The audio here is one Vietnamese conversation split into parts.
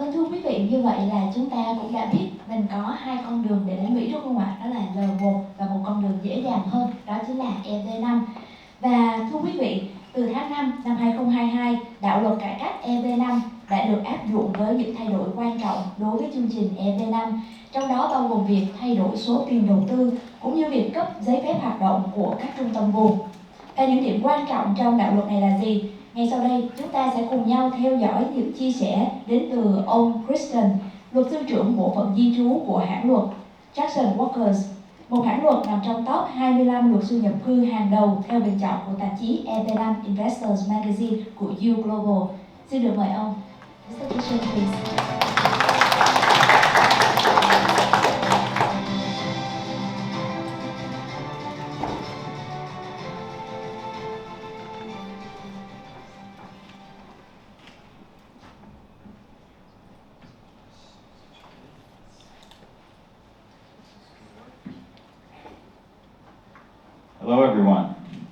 Vâng, thưa quý vị, như vậy là chúng ta cũng đã biết mình có hai con đường để đến Mỹ đúng không ạ? Đó là L1 và một con đường dễ dàng hơn, đó chính là EB-5. Và thưa quý vị, từ tháng 5 năm 2022, đạo luật cải cách EB-5 đã được áp dụng với những thay đổi quan trọng đối với chương trình EB-5, trong đó bao gồm việc thay đổi số tiền đầu tư cũng như việc cấp giấy phép hoạt động của các trung tâm vùng. Và những điểm quan trọng trong đạo luật này là gì? Ngay sau đây, chúng ta sẽ cùng nhau theo dõi những chia sẻ đến từ ông Christian, luật sư trưởng bộ phận di trú của hãng luật Jackson Walkers, một hãng luật nằm trong top 25 luật sư nhập cư hàng đầu theo bình chọn của tạp chí EB-5 Investors Magazine của U Global. Xin được mời ông. Mr. Christian, please. Hello everyone.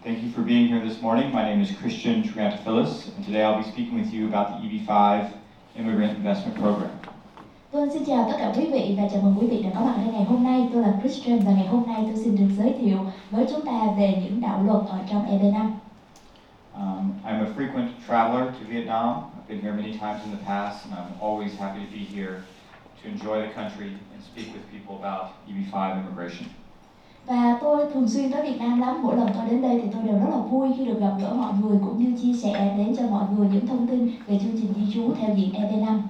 Thank you for being here this morning. My name is Christian Triantafyllis, and today I'll be speaking with you about the EB-5 Immigrant Investment Program. Vâng, xin chào tất cả quý vị và chào mừng quý vị đã có mặt ở đây ngày hôm nay. Tôi là Christian và ngày hôm nay tôi xin được giới thiệu với chúng ta về những đạo luật ở trong EB-5. I'm a frequent traveler to Vietnam. I've been here many times in the past, and I'm always happy to be here to enjoy the country and speak with people about EB-5 immigration. Và tôi thường xuyên tới Việt Nam lắm, mỗi lần tôi đến đây thì tôi đều rất là vui khi được gặp gỡ mọi người cũng như chia sẻ đến cho mọi người những thông tin về chương trình di trú theo diện EB-5.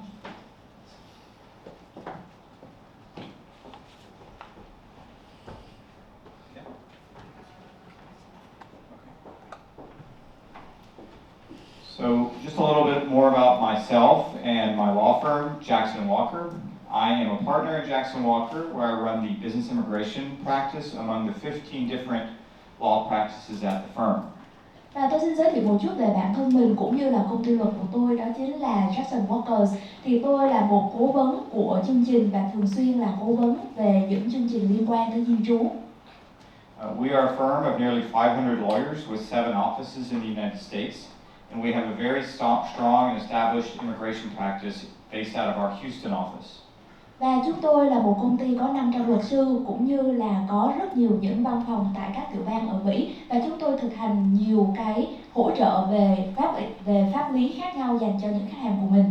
So just a little bit more about myself and my law firm, Jackson Walker. I am a partner at Jackson Walker, where I run the business immigration practice among the 15 different law practices at the firm. Và tôi xin giới thiệu một chút về bản thân mình cũng như là công ty luật của tôi, đó chính là Jackson Walkers. Thì tôi là một cố vấn của chương trình và thường xuyên là cố vấn về những chương trình liên quan tới di trú. We are a firm of nearly 500 lawyers with 7 offices in the United States, and we have a very strong and established immigration practice based out of our Houston office. Và chúng tôi là một công ty có 500 luật sư cũng như là có rất nhiều những văn phòng tại các tiểu bang ở Mỹ, và chúng tôi thực hành nhiều cái hỗ trợ về pháp lý khác nhau dành cho những khách hàng của mình.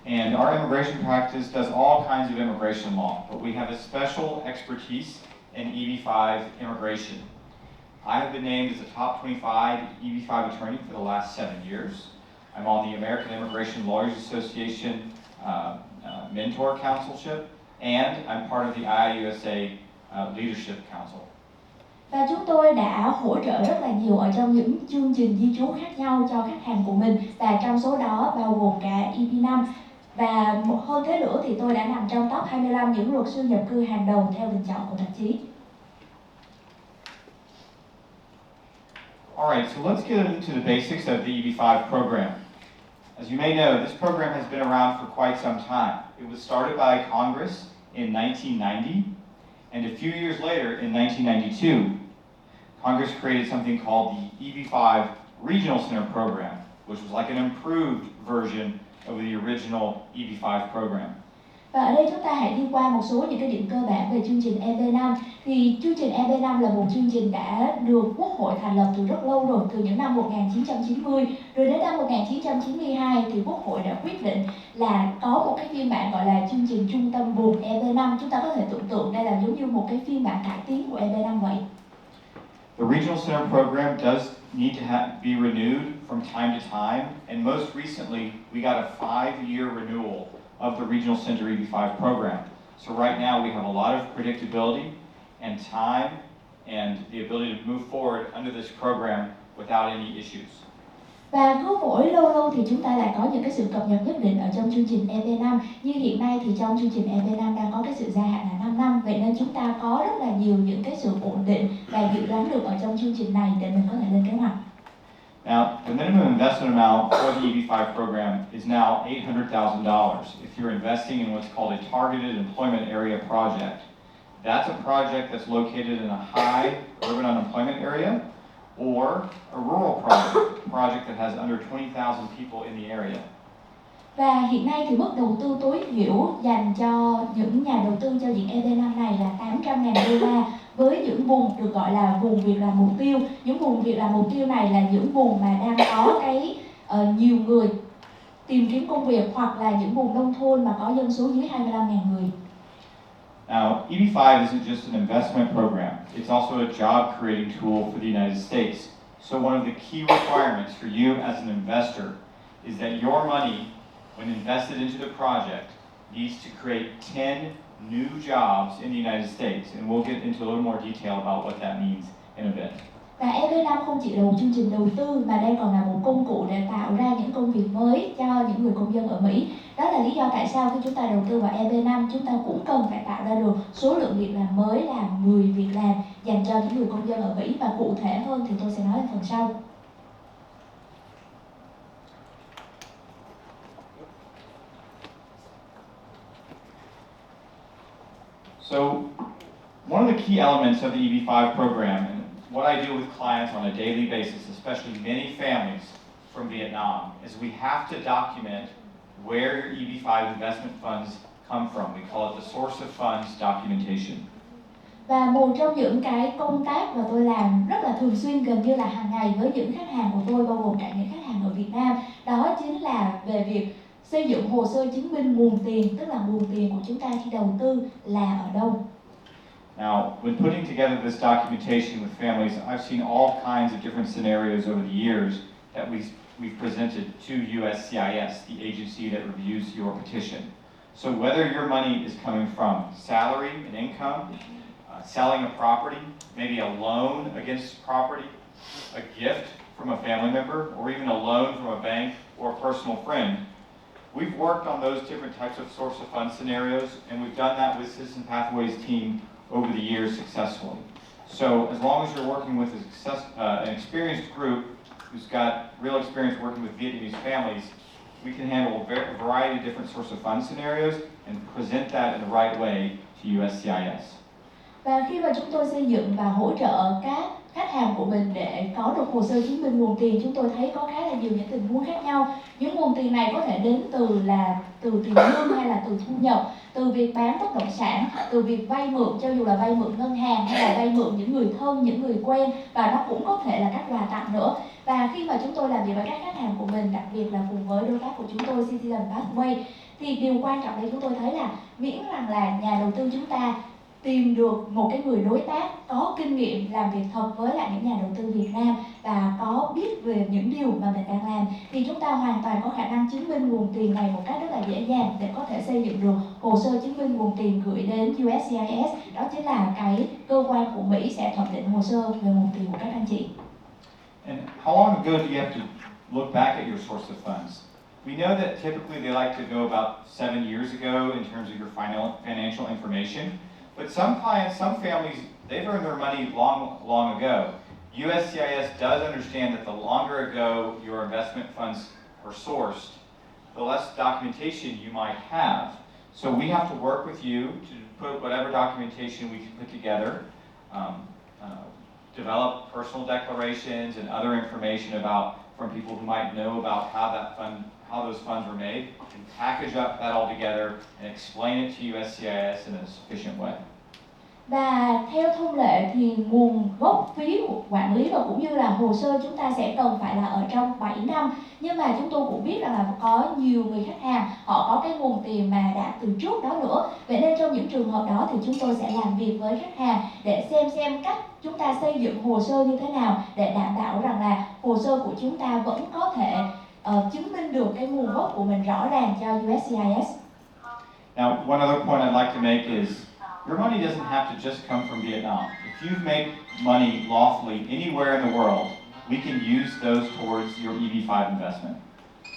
And our immigration practice does all kinds of immigration law, but we have a special expertise in EB-5 immigration. I have been named as a top 25 EB-5 attorney for the last 7 years. I'm on the American Immigration Lawyers Association Mentor Councilship, and I'm part of the IIUSA Leadership Council. Và chúng tôi đã hỗ trợ rất là nhiều ở trong những chương trình di trú khác nhau cho khách hàng của mình, và trong số đó bao gồm cả EB-5. Và hơn thế nữa thì tôi đã nằm trong top 25 những luật sư nhập cư hàng đầu theo bình chọn của tạp chí. Alright, so let's get into the basics of the EB-5 program. As you may know, this program has been around for quite some time. It was started by Congress in 1990, and a few years later, in 1992, Congress created something called the EB-5 Regional Center Program, which was like an improved version of the original EB-5 program. Và ở đây chúng ta hãy đi qua một số những cái điểm cơ bản về chương trình EB-5. Thì chương trình EB-5 là một chương trình đã được Quốc hội thành lập từ rất lâu rồi, từ những năm 1990. Rồi đến năm 1992 thì Quốc hội đã quyết định là có một cái phiên bản gọi là chương trình trung tâm vùng EB-5. Chúng ta có thể tưởng tượng đây là giống như một cái phiên bản cải tiến của EB-5 vậy. The Regional Center Program does need to be renewed from time to time, and most recently we got a 5-year renewal of the Regional Center EB-5 program. So right now we have a lot of predictability and time and the ability to move forward under this program without any issues. Và cứ mỗi lâu lâu thì chúng ta lại có những cái sự cập nhật nhất định ở trong chương trình EB-5. Như hiện nay thì trong chương trình EB-5 đang có cái sự gia hạn là 5 năm. Vậy nên chúng ta có rất là nhiều những cái sự ổn định và dự đoán được ở trong chương trình này để mình có thể lên kế hoạch. Now, the minimum investment amount for the EB-5 program is now $800,000 if you're investing in what's called a targeted employment area project. That's a project that's located in a high urban unemployment area or a rural project that has under 20,000 people in the area. Và hiện nay thì mức đầu tư tối thiểu dành cho những nhà đầu tư cho diện EB-5 này là 800.000 đô la với những vùng được gọi là vùng việc làm mục tiêu. Những vùng việc làm mục tiêu này là những vùng mà đang có nhiều người tìm kiếm công việc, hoặc là những vùng nông thôn mà có dân số dưới 25.000 người. Now, EB-5 isn't just an investment program. It's also a job creating tool for the United States. So one of the key requirements for you as an investor is that your money, when invested into the project, needs to create 10 new jobs in the United States. And we'll get into a little more detail about what that means in a bit. Và EB-5 không chỉ là một chương trình đầu tư mà đây còn là một công cụ để tạo ra những công việc mới cho những người công dân ở Mỹ. Đó là lý do tại sao khi chúng ta đầu tư vào EB-5, chúng ta cũng cần phải tạo ra được số lượng việc làm mới là 10 việc làm dành cho những người công dân ở Mỹ, và cụ thể hơn thì tôi sẽ nói ở phần sau. So, one of the key elements of the EB-5 program, and what I do with clients on a daily basis, especially many families from Vietnam, is we have to document where your EB-5 investment funds come from. We call it the source of funds documentation. Và một trong những cái công tác mà tôi làm rất là thường xuyên, gần như là hàng ngày với những khách hàng của tôi, bao gồm cả những khách hàng ở Việt Nam, đó chính là về việc xây dựng hồ sơ chứng minh nguồn tiền, tức là nguồn tiền của chúng ta khi đầu tư là ở đâu. Now, when putting together this documentation with families, I've seen all kinds of different scenarios over the years that we've presented to USCIS, the agency that reviews your petition. So whether your money is coming from salary and income, selling a property, maybe a loan against property, a gift from a family member, or even a loan from a bank or a personal friend, we've worked on those different types of source of funds scenarios, and we've done that with CITIZENPATHWAY's team over the years successfully. So as long as you're working with an experienced group who's got real experience working with Vietnamese families, we can handle a variety of different source of funds scenarios and present that in the right way to USCIS. Và khi mà chúng tôi xây dựng và hỗ trợ các khách hàng của mình để có được hồ sơ chứng minh nguồn tiền, chúng tôi thấy có khá là nhiều những tình huống khác nhau. Những nguồn tiền này có thể đến từ tiền lương hay là từ thu nhập, từ việc bán bất động sản, từ việc vay mượn, cho dù là vay mượn ngân hàng hay là vay mượn những người thân, những người quen, và nó cũng có thể là các quà tặng nữa. Và khi mà chúng tôi làm việc với các khách hàng của mình, đặc biệt là cùng với đối tác của chúng tôi CITIZENPATHWAY, thì điều quan trọng đây chúng tôi thấy là miễn rằng là nhà đầu tư chúng ta tìm được một cái người đối tác có kinh nghiệm làm việc thật với lại những nhà đầu tư Việt Nam và có biết về những điều mà mình đang làm, thì chúng ta hoàn toàn có khả năng chứng minh nguồn tiền này một cách rất là dễ dàng để có thể xây dựng được hồ sơ chứng minh nguồn tiền gửi đến USCIS. Đó chính là cái cơ quan của Mỹ sẽ thẩm định hồ sơ về nguồn tiền của các anh chị. And how long ago do you have to look back at your source of funds? We know that typically they like to go about 7 years ago in terms of your financial information. But some clients, some families, they've earned their money long ago. USCIS does understand that the longer ago your investment funds are sourced, the less documentation you might have. So we have to work with you to put whatever documentation we can put together, develop personal declarations and other information from people who might know about how those funds were made, and package up that all together and explain it to USCIS in a sufficient way. Và theo thông lệ thì nguồn gốc phí quản lý và cũng như là hồ sơ chúng ta sẽ cần phải là ở trong 7 năm. Nhưng mà chúng tôi cũng biết rằng là có nhiều người khách hàng họ có cái nguồn tiền mà đã từ trước đó nữa. Vậy nên trong những trường hợp đó thì chúng tôi sẽ làm việc với khách hàng để xem cách chúng ta xây dựng hồ sơ như thế nào để đảm bảo rằng là hồ sơ của chúng ta vẫn có thể chứng minh được cái nguồn gốc của mình rõ ràng cho USCIS. Now, one other point I'd like to make is your money doesn't have to just come from Vietnam. If you've made money lawfully anywhere in the world, we can use those towards your EB-5 investment.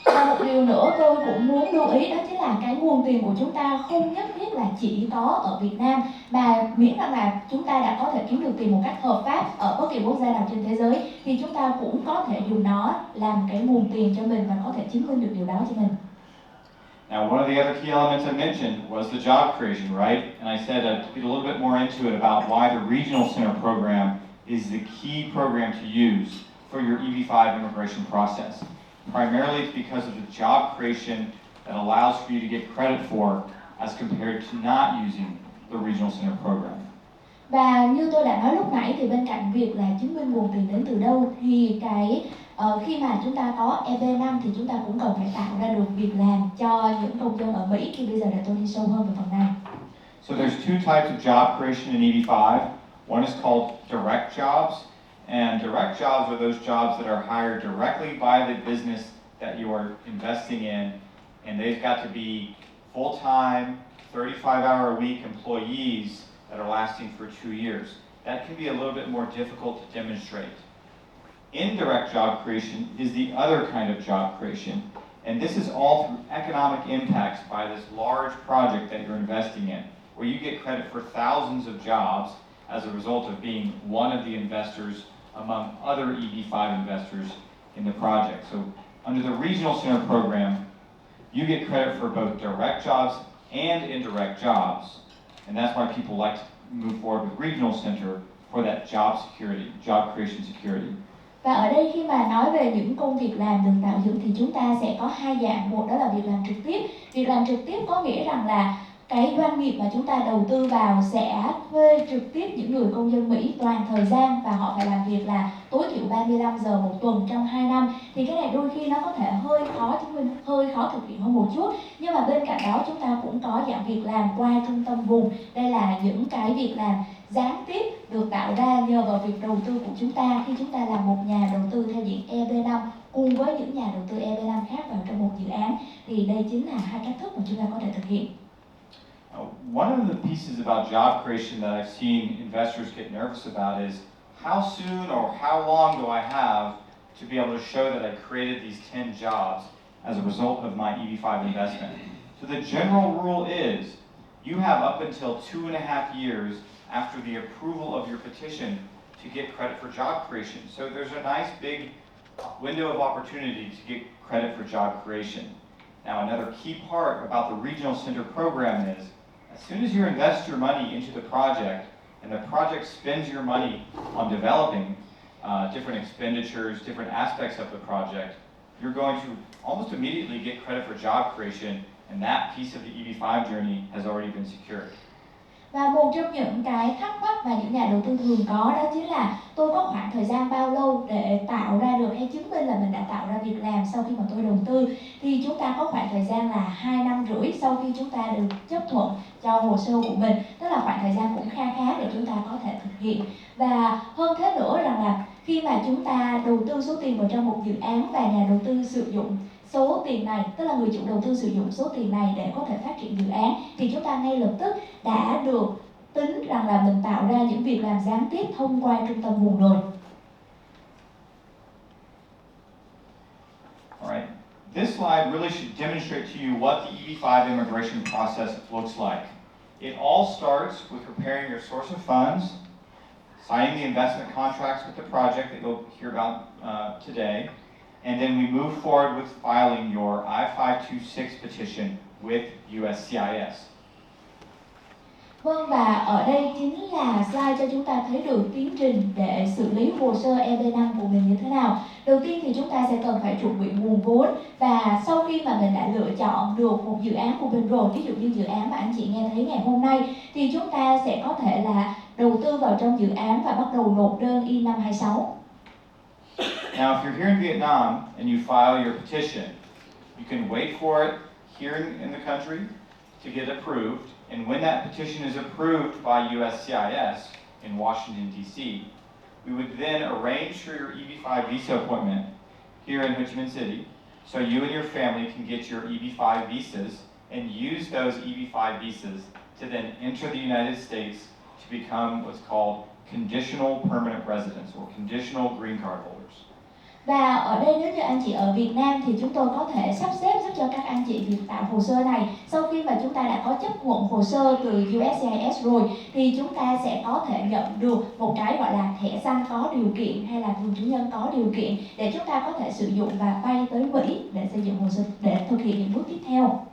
Và một điều nữa tôi cũng muốn lưu ý, đó chính là cái nguồn tiền của chúng ta không nhất thiết là chỉ có ở Việt Nam, mà miễn rằng là chúng ta đã có thể kiếm được tiền một cách hợp pháp ở bất kỳ quốc gia nào trên thế giới, thì chúng ta cũng có thể dùng nó làm cái nguồn tiền cho mình và có thể chứng minh được điều đó cho mình. Now, one of the other key elements I mentioned was the job creation, right? And I said I'd get a little bit more into it about why the Regional Center program is the key program to use for your EB-5 immigration process. Primarily it's because of the job creation that allows for you to get credit for as compared to not using the Regional Center program. Và như tôi đã nói lúc nãy thì bên cạnh việc là chứng minh nguồn tiền đến từ đâu thì khi mà chúng ta có EB-5 thì chúng ta cũng cần phải tạo ra được việc làm cho những công dân ở Mỹ. Thì bây giờ để tôi đi sâu hơn về phần này. So there's two types of job creation in EB-5. One is called direct jobs, and direct jobs are those jobs that are hired directly by the business that you are investing in, and they've got to be full-time, 35-hour-a-week employees that are lasting for 2 years. That can be a little bit more difficult to demonstrate. Indirect job creation is the other kind of job creation, and this is all through economic impacts by this large project that you're investing in, where you get credit for thousands of jobs as a result of being one of the investors among other EB-5 investors in the project. So under the Regional Center program, you get credit for both direct jobs and indirect jobs, and that's why people like to move forward with Regional Center for that job security, job creation security. Và ở đây khi mà nói về những công việc làm được tạo dựng thì chúng ta sẽ có hai dạng. Một đó là việc làm trực tiếp. Việc làm trực tiếp có nghĩa rằng là cái doanh nghiệp mà chúng ta đầu tư vào sẽ thuê trực tiếp những người công dân Mỹ toàn thời gian và họ phải làm việc là tối thiểu 35 giờ một tuần trong 2 năm. Thì cái này đôi khi nó có thể hơi khó chứng minh, hơi khó thực hiện hơn một chút. Nhưng mà bên cạnh đó chúng ta cũng có dạng việc làm qua trung tâm vùng. Đây là những cái việc làm gián tiếp được tạo ra nhờ vào việc đầu tư của chúng ta khi chúng ta là một nhà đầu tư theo diện EB-5 cùng với những nhà đầu tư EB-5 khác vào trong một dự án. Thì đây chính là hai cách thức mà chúng ta có thể thực hiện. One of the pieces about job creation that I've seen investors get nervous about is how soon or how long do I have to be able to show that I created these 10 jobs as a result of my EB-5 investment. So the general rule is you have up until 2.5 years after the approval of your petition to get credit for job creation. So there's a nice big window of opportunity to get credit for job creation. Now another key part about the Regional Center program is as soon as you invest your money into the project and the project spends your money on developing different expenditures, different aspects of the project, you're going to almost immediately get credit for job creation, and that piece of the EB-5 journey has already been secured. Và một trong những cái thắc mắc mà những nhà đầu tư thường có đó chính là tôi có khoảng thời gian bao lâu để tạo ra được hay chứng minh là mình đã tạo ra việc làm sau khi mà tôi đầu tư. Thì chúng ta có khoảng thời gian là 2 năm rưỡi sau khi chúng ta được chấp thuận cho hồ sơ của mình. Tức là khoảng thời gian cũng khá để chúng ta có thể thực hiện. Và hơn thế nữa rằng là khi mà chúng ta đầu tư số tiền vào trong một dự án và nhà đầu tư sử dụng số tiền này, tức là người chủ đầu tư sử dụng số tiền này để có thể phát triển dự án, thì chúng ta ngay lập tức đã được tính rằng là mình tạo ra những việc làm gián tiếp thông qua trung tâm vùng rồi. Alright, this slide really should demonstrate to you what the EB-5 immigration process looks like. It all starts with preparing your source of funds, signing the investment contracts with the project that you'll hear about today, and then we move forward with filing your I-526 petition with USCIS. Vâng, và ở đây chính là slide cho chúng ta thấy được tiến trình để xử lý hồ sơ EB-5 của mình như thế nào. Đầu tiên thì chúng ta sẽ cần phải chuẩn bị nguồn vốn, và sau khi mà mình đã lựa chọn được một dự án của mình rồi, ví dụ như dự án mà anh chị nghe thấy ngày hôm nay, thì chúng ta sẽ có thể là đầu tư vào trong dự án và bắt đầu nộp đơn I-526. Now, if you're here in Vietnam and you file your petition, you can wait for it here in the country to get approved. And when that petition is approved by USCIS in Washington, D.C., we would then arrange for your EB-5 visa appointment here in Ho Chi Minh City, so you and your family can get your EB-5 visas and use those EB-5 visas to then enter the United States to become what's called conditional permanent residents or conditional green card holders. Và ở đây nếu như anh chị ở Việt Nam thì chúng tôi có thể sắp xếp giúp cho các anh chị việc tạo hồ sơ này. Sau khi mà chúng ta đã có chấp thuận hồ sơ từ USCIS rồi thì chúng ta sẽ có thể nhận được một cái gọi là thẻ xanh có điều kiện hay là vườn chủ nhân có điều kiện để chúng ta có thể sử dụng và bay tới Mỹ để xây dựng hồ sơ, để thực hiện những bước tiếp theo.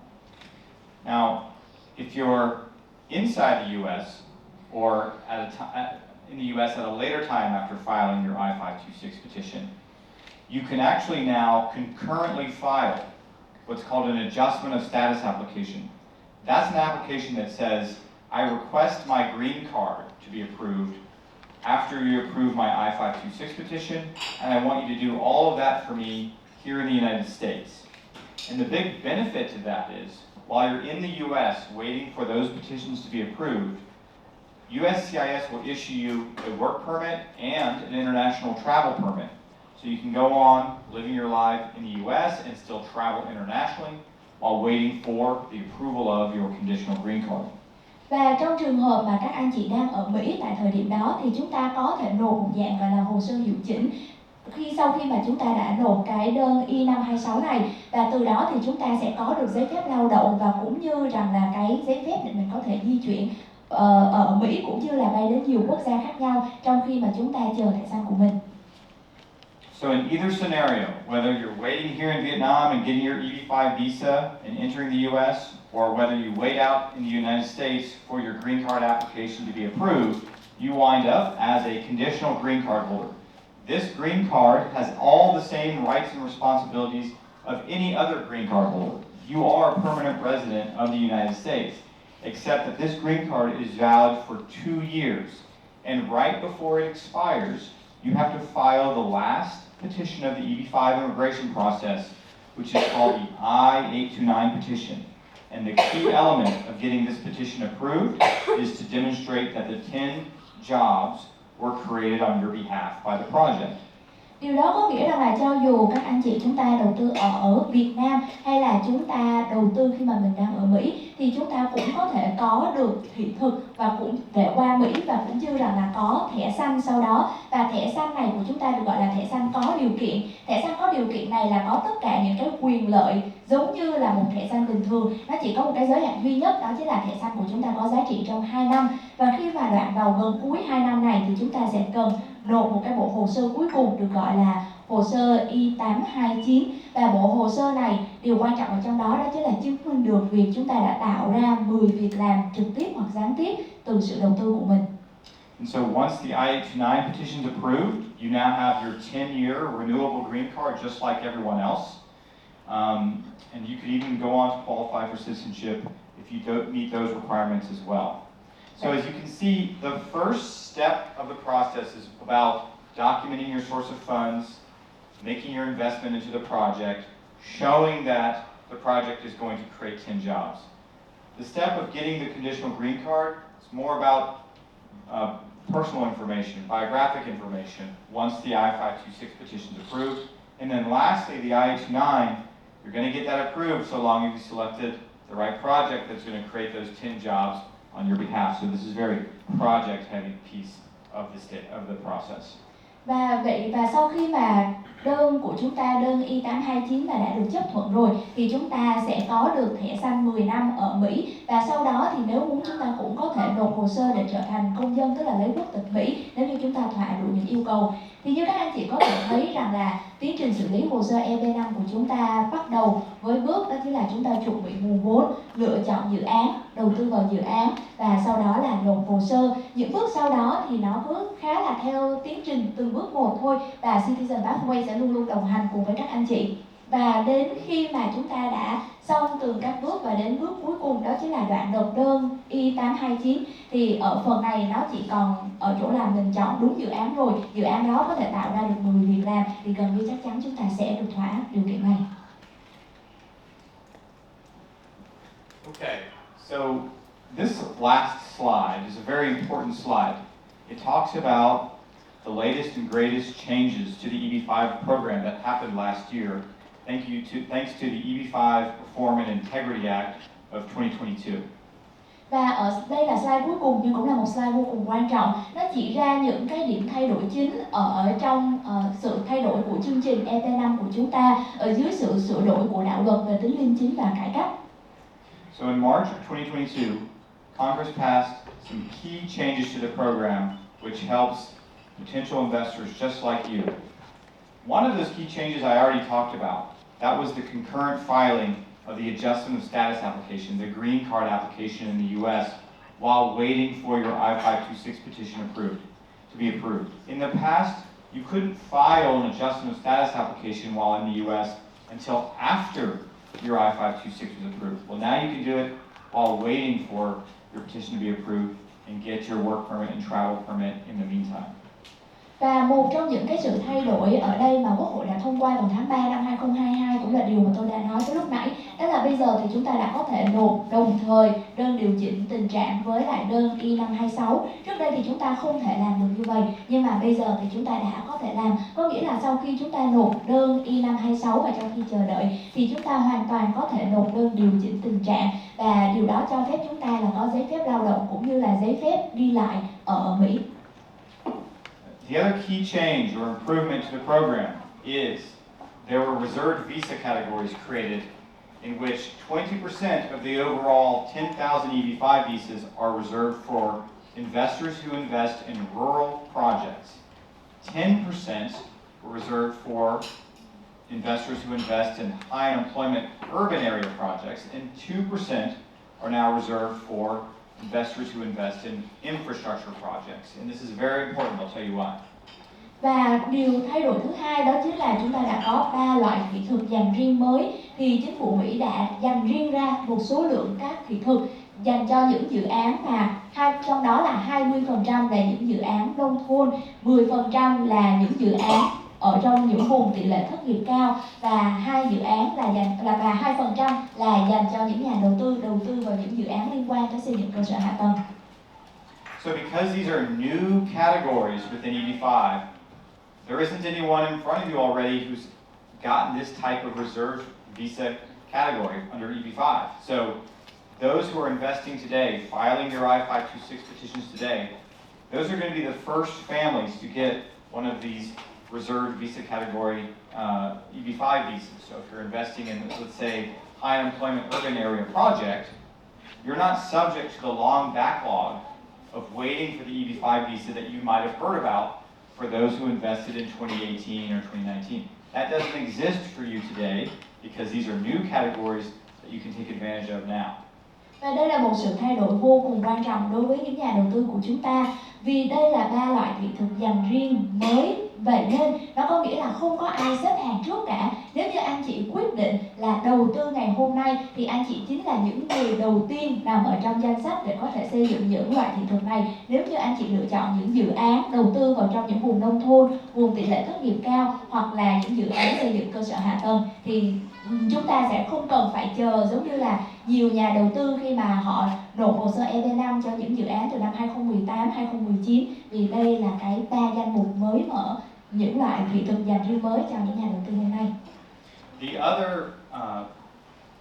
Now, if you're inside the US or in the US at a later time after filing your I-526 petition, you can actually now concurrently file what's called an adjustment of status application. That's an application that says, I request my green card to be approved after you approve my I-526 petition, and I want you to do all of that for me here in the United States. And the big benefit to that is, while you're in the US waiting for those petitions to be approved, USCIS will issue you a work permit and an international travel permit. So you can go on living your life in the US and still travel internationally while waiting for the approval of your conditional green card. Và trong trường hợp mà các anh chị đang ở Mỹ tại thời điểm đó thì chúng ta có thể nộp một dạng gọi là hồ sơ hiệu chỉnh. Sau khi mà chúng ta đã nộp cái đơn I-526 này, và từ đó thì chúng ta sẽ có được giấy phép lao động và cũng như rằng là cái giấy phép để mình có thể di chuyển ở Mỹ cũng như là bay đến nhiều quốc gia khác nhau trong khi mà chúng ta chờ thẻ xanh của mình. So in either scenario, whether you're waiting here in Vietnam and getting your EB-5 visa and entering the US, or whether you wait out in the United States for your green card application to be approved, you wind up as a conditional green card holder. This green card has all the same rights and responsibilities of any other green card holder. You are a permanent resident of the United States, except that this green card is valid for 2 years. And right before it expires, you have to file the last petition of the EB-5 immigration process, which is called the I-829 petition. And the key element of getting this petition approved is to demonstrate that the 10 jobs were created on your behalf by the project. Điều đó có nghĩa rằng là cho dù các anh chị chúng ta đầu tư ở Việt Nam hay là chúng ta đầu tư khi mà mình đang ở Mỹ thì chúng ta cũng có thể có được thị thực và cũng để qua Mỹ và cũng như rằng là có thẻ xanh sau đó. Và thẻ xanh này của chúng ta được gọi là thẻ xanh có điều kiện. Thẻ xanh có điều kiện này là có tất cả những cái quyền lợi giống như là một thẻ xanh bình thường. Nó chỉ có một cái giới hạn duy nhất, đó chính là thẻ xanh của chúng ta có giá trị trong 2 năm. Và khi mà đoạn vào gần cuối 2 năm này thì chúng ta sẽ cần nộp một cái bộ hồ sơ cuối cùng được gọi là hồ sơ I-829. Và bộ hồ sơ này, điều quan trọng ở trong đó chính là chứng minh được việc chúng ta đã tạo ra 10 việc làm trực tiếp hoặc gián tiếp từ sự đầu tư của mình. And so once the I-829 petition is approved, you now have your 10-year renewable green card just like everyone else. And you could even go on to qualify for citizenship if you don't meet those requirements as well. So as you can see, the first step of the process is about documenting your source of funds, making your investment into the project, showing that the project is going to create 10 jobs. The step of getting the conditional green card is more about personal information, biographic information, once the I-526 petition is approved. And then lastly, the I-829, you're going to get that approved so long as you selected the right project that's going to create those 10 jobs on your behalf. So this is a very project-heavy piece of the process. Và sau khi mà đơn của chúng ta, đơn I-829 mà đã được chấp thuận rồi thì chúng ta sẽ có được thẻ xanh 10 năm ở Mỹ. Và sau đó thì nếu muốn chúng ta cũng có thể nộp hồ sơ để trở thành công dân, tức là lấy quốc tịch Mỹ nếu như chúng ta thỏa đủ những yêu cầu. Thì như các anh chị có thể thấy rằng là tiến trình xử lý hồ sơ EB-5 của chúng ta bắt đầu với bước đó chính là chúng ta chuẩn bị nguồn vốn, lựa chọn dự án, đầu tư vào dự án và sau đó là nộp hồ sơ. Những bước sau đó thì nó cứ khá là theo tiến trình từng bước một thôi và CITIZENPATHWAY sẽ luôn luôn đồng hành cùng với các anh chị. Và đến khi mà chúng ta đã xong từ các bước và đến bước cuối cùng đó chính là đoạn nộp đơn I-829 thì ở phần này nó chỉ còn ở chỗ là mình chọn đúng dự án rồi, dự án đó có thể tạo ra được 10 việc làm thì gần như chắc chắn chúng ta sẽ được thỏa điều kiện này. Okay, so this last slide is a very important slide. It talks about the latest and greatest changes to the EB-5 program that happened last year. Thanks to the EB-5 Reform and Integrity Act of 2022. Và ở đây là slide cuối cùng nhưng cũng là một slide vô cùng quan trọng. Nó chỉ ra những cái điểm thay đổi chính ở trong sự thay đổi của chương trình EB-5 của chúng ta ở dưới sự sửa đổi của đạo luật về tính liêm chính và cải cách. So in March of 2022, Congress passed some key changes to the program which helps potential investors just like you. One of those key changes I already talked about. That was the concurrent filing of the adjustment of status application, the green card application in the US, while waiting for your I-526 petition to be approved. In the past, you couldn't file an adjustment of status application while in the US until after your I-526 was approved. Well, now you can do it while waiting for your petition to be approved and get your work permit and travel permit in the meantime. Và một trong những cái sự thay đổi ở đây mà Quốc hội đã thông qua vào tháng 3 năm 2022 cũng là điều mà tôi đã nói tới lúc nãy. Đó là bây giờ thì chúng ta đã có thể nộp đồng thời đơn điều chỉnh tình trạng với lại đơn I-526. Trước đây thì chúng ta không thể làm được như vậy, nhưng mà bây giờ thì chúng ta đã có thể làm. Có nghĩa là sau khi chúng ta nộp đơn I-526 và trong khi chờ đợi thì chúng ta hoàn toàn có thể nộp đơn điều chỉnh tình trạng, và điều đó cho phép chúng ta là có giấy phép lao động cũng như là giấy phép đi lại ở Mỹ. The other key change or improvement to the program is there were reserved visa categories created in which 20% of the overall 10,000 EB-5 visas are reserved for investors who invest in rural projects. 10% were reserved for investors who invest in high unemployment urban area projects, and 2% are now reserved for investors who invest in infrastructure projects. And this is very important, I'll tell you why. Và điều thay đổi thứ hai đó chính là chúng ta đã có 3 loại thị thực dành riêng mới. Thì chính phủ Mỹ đã dành riêng ra một số lượng các thị thực dành cho những dự án mà trong đó là 20% là những dự án nông thôn, 10% là những dự án ở trong những vùng tỷ lệ thất nghiệp cao, và 2% là dành cho những nhà đầu tư vào những dự án liên quan tới xây dựng cơ sở hạ tầng. So because these are new categories within EB-5, there isn't anyone in front of you already who's gotten this type of reserved visa category under EB-5. So those who are investing today, filing your I-526 petitions today, those are going to be the first families to get one of these reserved visa category EB-5 visas. So if you're investing in, let's say, high unemployment urban area project, you're not subject to the long backlog of waiting for the EB-5 visa that you might have heard about for those who invested in 2018 or 2019. That doesn't exist for you today because these are new categories that you can take advantage of now. Và đây là một sự thay đổi vô cùng quan trọng đối với những nhà đầu tư của chúng ta, vì đây là 3 loại thị thực dành riêng mới. Vậy nên nó có nghĩa là không có ai xếp hàng trước cả. Nếu như anh chị quyết định là đầu tư ngày hôm nay thì anh chị chính là những người đầu tiên nằm ở trong danh sách để có thể xây dựng những loại thị thực này. Nếu như anh chị lựa chọn những dự án đầu tư vào trong những vùng nông thôn, vùng tỷ lệ thất nghiệp cao, hoặc là những dự án xây dựng cơ sở hạ tầng, thì chúng ta sẽ không cần phải chờ giống như là nhiều nhà đầu tư khi mà họ nộp hồ sơ EB-5 cho những dự án từ năm 2018, 2019, vì đây là cái 3 danh mục mới mở, những loại thị thực dành riêng mới cho những nhà đầu tư hiện nay. The other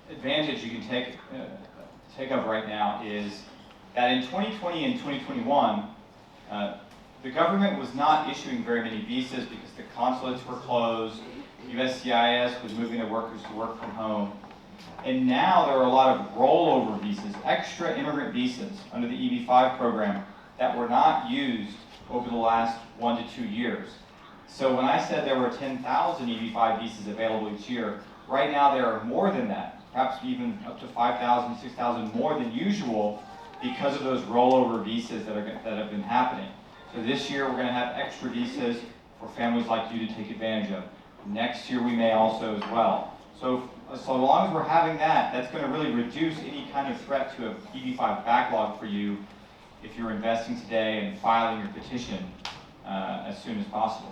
advantage you can take of right now is that in 2020 and 2021, the government was not issuing very many visas because the consulates were closed. USCIS was moving their workers to work from home. And now there are a lot of rollover visas, extra immigrant visas under the EB-5 program that were not used over the last 1 to 2 years. So when I said there were 10,000 EB-5 visas available each year, right now there are more than that, perhaps even up to 5,000, 6,000 more than usual because of those rollover visas that have been happening. So this year we're going to have extra visas for families like you to take advantage of. Next year we may also as well. So long as we're having that, that's going to really reduce any kind of threat to an EB-5 backlog for you if you're investing today and filing your petition as soon as possible.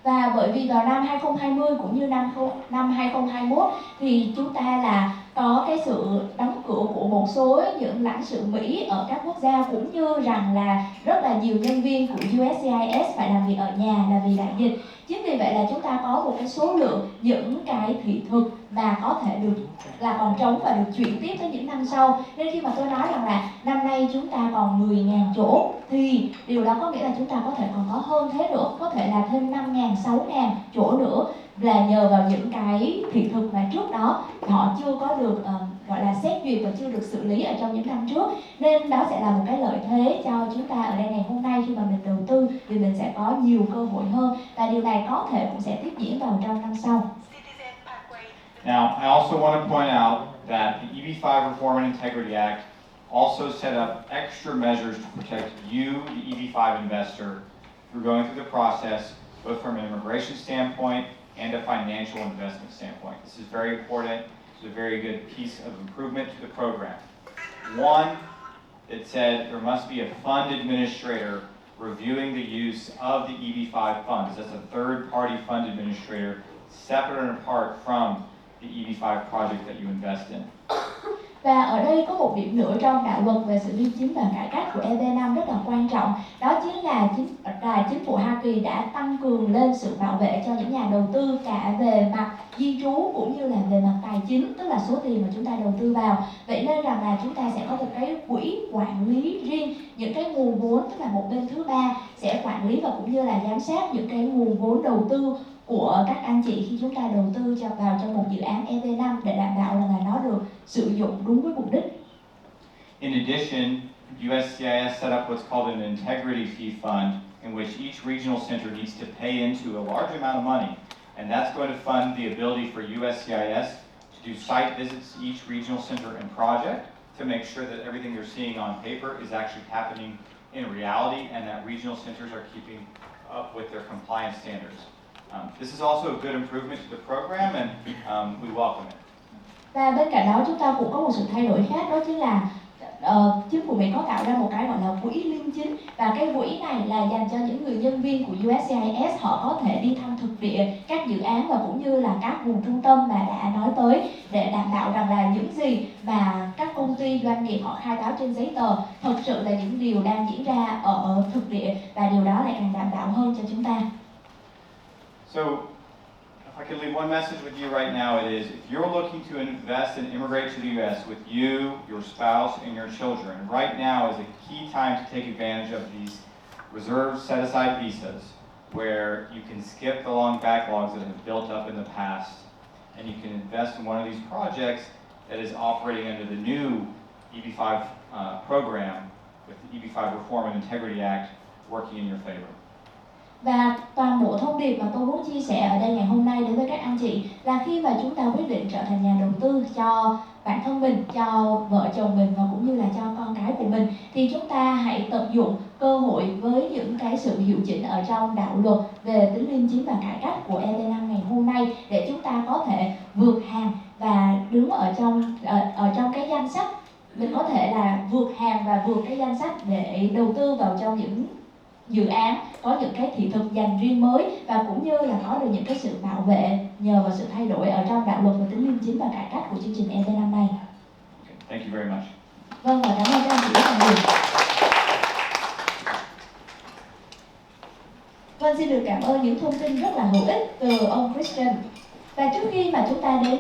Và bởi vì vào năm 2020 cũng như năm 2021 thì chúng ta là có cái sự đóng cửa của một số những lãnh sự Mỹ ở các quốc gia, cũng như rằng là rất là nhiều nhân viên của USCIS phải làm việc ở nhà là vì đại dịch. Chính vì vậy là chúng ta có một cái số lượng những cái thị thực mà có thể được là còn trống và được chuyển tiếp tới những năm sau. Nên khi mà tôi nói rằng là năm nay chúng ta còn 10.000 chỗ thì điều đó có nghĩa là chúng ta có thể còn có hơn thế nữa, có thể là thêm 5.000, 6.000 chỗ nữa, là nhờ vào những cái thị thực mà trước đó họ chưa có được gọi là xét duyệt và chưa được xử lý ở trong những năm trước. Nên đó sẽ là một cái lợi thế cho chúng ta ở đây ngày hôm nay khi mà mình đầu tư, vì mình sẽ có nhiều cơ hội hơn, và điều này có thể cũng sẽ tiếp diễn vào trong năm sau. Now, I also want to point out that the EB-5 Reform and Integrity Act also set up extra measures to protect you, the EB-5 investor, through going through the process, both from an immigration standpoint and a financial investment standpoint. This is very important. which is a very good piece of improvement to the program. One, it said there must be a fund administrator reviewing the use of the EB-5 funds. That's a third-party fund administrator, separate and apart from the EB-5 project that you invest in. Và ở đây có một điểm nữa trong đạo luật về sự liêm chính và cải cách của EB-5 rất là quan trọng. Đó chính là chính phủ Hoa Kỳ đã tăng cường lên sự bảo vệ cho những nhà đầu tư cả về mặt di trú cũng như là về mặt tài chính, tức là số tiền mà chúng ta đầu tư vào. Vậy nên rằng là chúng ta sẽ có một cái quỹ quản lý riêng, những cái nguồn vốn, tức là một bên thứ ba sẽ quản lý và cũng như là giám sát những cái nguồn vốn đầu tư của các anh chị khi chúng ta đầu tư vào trong một dự án EB-5 để đảm bảo là nó được sử dụng đúng với mục đích. In addition, USCIS set up what's called an integrity fee fund in which each regional center needs to pay into a large amount of money, and that's going to fund the ability for USCIS to do site visits to each regional center and project to make sure that everything you're seeing on paper is actually happening in reality and that regional centers are keeping up with their compliance standards. This is also a good improvement to the program, and we welcome it. Và bên cạnh đó chúng ta cũng có một sự thay đổi khác, đó chính là chính phủ Mỹ có tạo ra một cái gọi là quỹ liêm chính, và cái quỹ này là dành cho những người nhân viên của USCIS, họ có thể đi thăm thực địa các dự án và cũng như là các vùng trung tâm mà đã nói tới, để đảm bảo rằng là những gì mà các công ty doanh nghiệp họ khai báo trên giấy tờ thực sự là những điều đang diễn ra ở thực địa, và điều đó lại càng đảm bảo hơn cho chúng ta. So, if I could leave one message with you right now, it is if you're looking to invest and immigrate to the U.S. with you, your spouse, and your children, right now is a key time to take advantage of these reserved set-aside visas where you can skip the long backlogs that have built up in the past, and you can invest in one of these projects that is operating under the new EB-5 program with the EB-5 Reform and Integrity Act working in your favor. Và toàn bộ thông điệp mà tôi muốn chia sẻ ở đây ngày hôm nay đến với các anh chị là khi mà chúng ta quyết định trở thành nhà đầu tư cho bản thân mình, cho vợ chồng mình và cũng như là cho con cái của mình, thì chúng ta hãy tận dụng cơ hội với những cái sự hiệu chỉnh ở trong đạo luật về tính liêm chính và cải cách của EB-5 ngày hôm nay, để chúng ta có thể vượt hàng và đứng ở trong cái danh sách. Mình có thể là vượt hàng và vượt cái danh sách để đầu tư vào trong những dự án có những cái thị thực dành riêng mới, và cũng như là có được những cái sự bảo vệ nhờ vào sự thay đổi ở trong đạo luật về tính liêm chính và cải cách của chương trình EB-5 này. Thank you very much. Vâng, và cảm ơn các anh chị rất là nhiều. Vâng, xin được cảm ơn những thông tin rất là hữu ích từ ông Christian. Và trước khi mà chúng ta đến